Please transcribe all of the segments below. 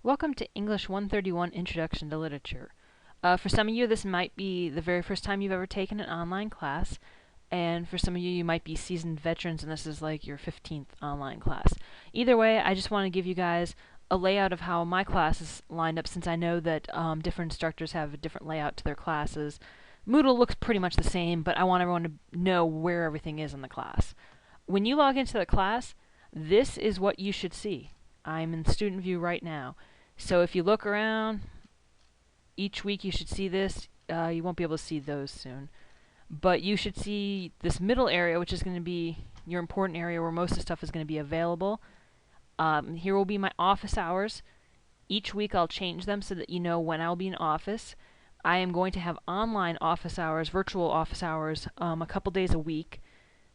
Welcome to English 131 Introduction to Literature. For some of you, this might be the very first time you've ever taken an online class, and for some of you, you might be seasoned veterans and this is like your 15th online class. Either way, I just want to give you guys a layout of how my class is lined up, since I know that different instructors have a different layout to their classes. Moodle looks pretty much the same, but I want everyone to know where everything is in the class. When you log into the class, this is what you should see. I'm in student view right now. So if you look around, each week you should see this. You won't be able to see those soon. But you should see this middle area, which is going to be your important area where most of the stuff is going to be available. Here will be my office hours. Each week I'll change them so that you know when I'll be in office. I am going to have online office hours, virtual office hours, a couple days a week.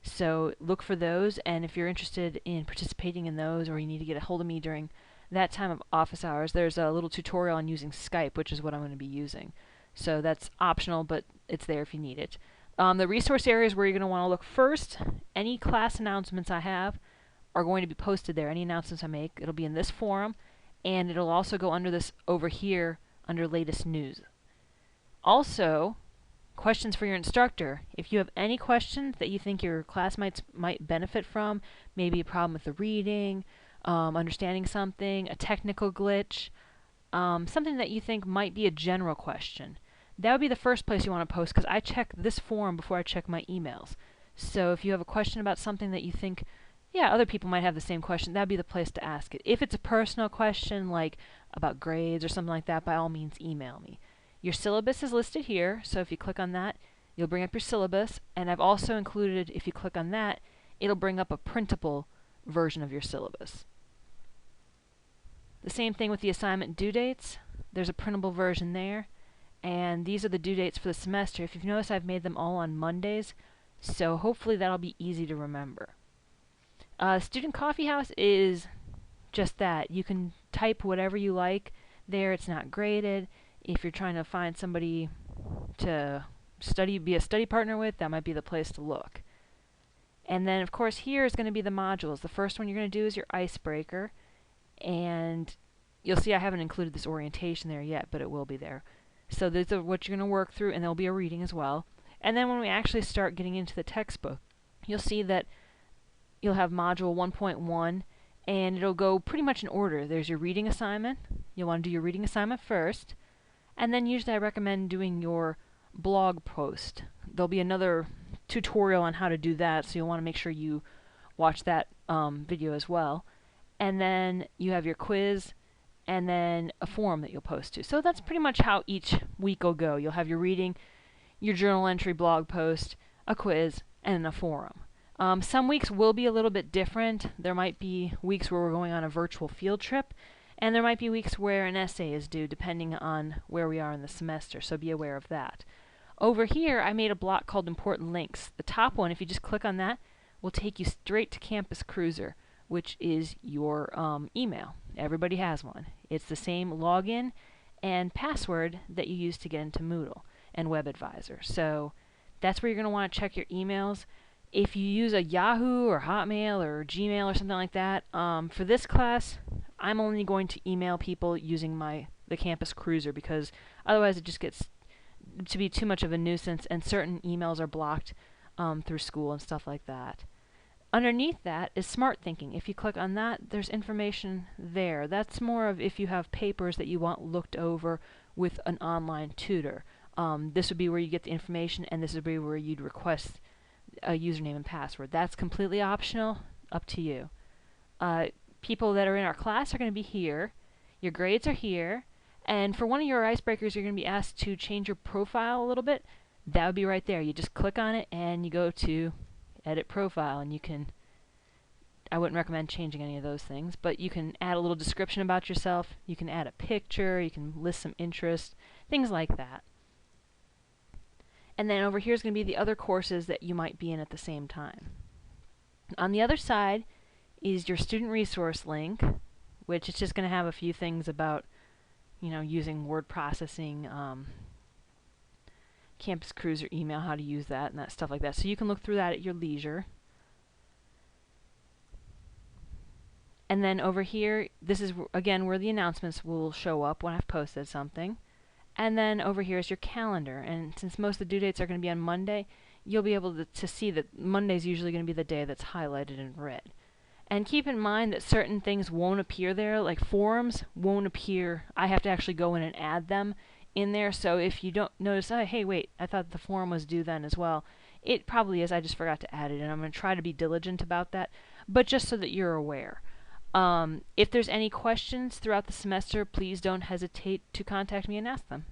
So look for those, and if you're interested in participating in those, or you need to get a hold of me during that time of office hours, there's a little tutorial on using Skype, which is what I'm going to be using. So that's optional, but it's there if you need it. The resource areas where you're going to want to look first, any class announcements I have are going to be posted there. Any announcements I make, it'll be in this forum, and it'll also go under this over here under latest news. Also, questions for your instructor. If you have any questions that you think your classmates might benefit from, maybe a problem with the reading, understanding something, a technical glitch, something that you think might be a general question, that would be the first place you want to post, because I check this forum before I check my emails. So if you have a question about something that you think, yeah, other people might have the same question, that would be the place to ask it. If it's a personal question, like about grades or something like that, by all means email me. Your syllabus is listed here, so if you click on that, you'll bring up your syllabus, and I've also included, if you click on that, it'll bring up a printable version of your syllabus. The same thing with the assignment due dates. There's a printable version there, and these are the due dates for the semester. If you've noticed, I've made them all on Mondays, so hopefully that'll be easy to remember. Student Coffee House is just that. You can type whatever you like there. It's not graded. If you're trying to find somebody to be a study partner with, that might be the place to look. And then, of course, here is going to be the modules. The first one you're going to do is your icebreaker. And you'll see I haven't included this orientation there yet, but it will be there. So these are what you're going to work through, and there'll be a reading as well. And then when we actually start getting into the textbook, you'll see that you'll have module 1.1, and it'll go pretty much in order. There's your reading assignment. You'll want to do your reading assignment first. And then usually I recommend doing your blog post. There'll be another tutorial on how to do that, so you'll want to make sure you watch that video as well. And then you have your quiz, and then a forum that you'll post to. So that's pretty much how each week will go. You'll have your reading, your journal entry, blog post, a quiz, and a forum. Some weeks will be a little bit different. There might be weeks where we're going on a virtual field trip, and there might be weeks where an essay is due, depending on where we are in the semester, so be aware of that. Over here, I made a block called Important Links. The top one, if you just click on that, will take you straight to Campus Cruiser, which is your email. Everybody has one. It's the same login and password that you use to get into Moodle and WebAdvisor. So that's where you're going to want to check your emails. If you use a Yahoo or Hotmail or Gmail or something like that, for this class, I'm only going to email people using the Campus Cruiser, because otherwise it just gets to be too much of a nuisance, and certain emails are blocked through school and stuff like that. Underneath that is Smart Thinking. If you click on that, there's information there. That's more of if you have papers that you want looked over with an online tutor. This would be where you get the information, and this would be where you'd request a username and password. That's completely optional, up to you. People that are in our class are going to be here. Your grades are here. And for one of your icebreakers, you're going to be asked to change your profile a little bit. That would be right there. You just click on it, and you go to Edit Profile, and you can, I wouldn't recommend changing any of those things, but you can add a little description about yourself. You can add a picture. You can list some interests, things like that. And then over here is going to be the other courses that you might be in at the same time. On the other side is your student resource link, which is just going to have a few things about, using word processing, Campus Cruiser email, how to use that, and that stuff like that. So you can look through that at your leisure. And then over here, this is again where the announcements will show up when I've posted something. And then over here is your calendar. And since most of the due dates are going to be on Monday, you'll be able to see that Monday's usually going to be the day that's highlighted in red. And keep in mind that certain things won't appear there, like forums won't appear. I have to actually go in and add them in there. So if you don't notice, oh, hey, wait, I thought the forum was due then as well. It probably is. I just forgot to add it, and I'm going to try to be diligent about that. But just so that you're aware. If there's any questions throughout the semester, please don't hesitate to contact me and ask them.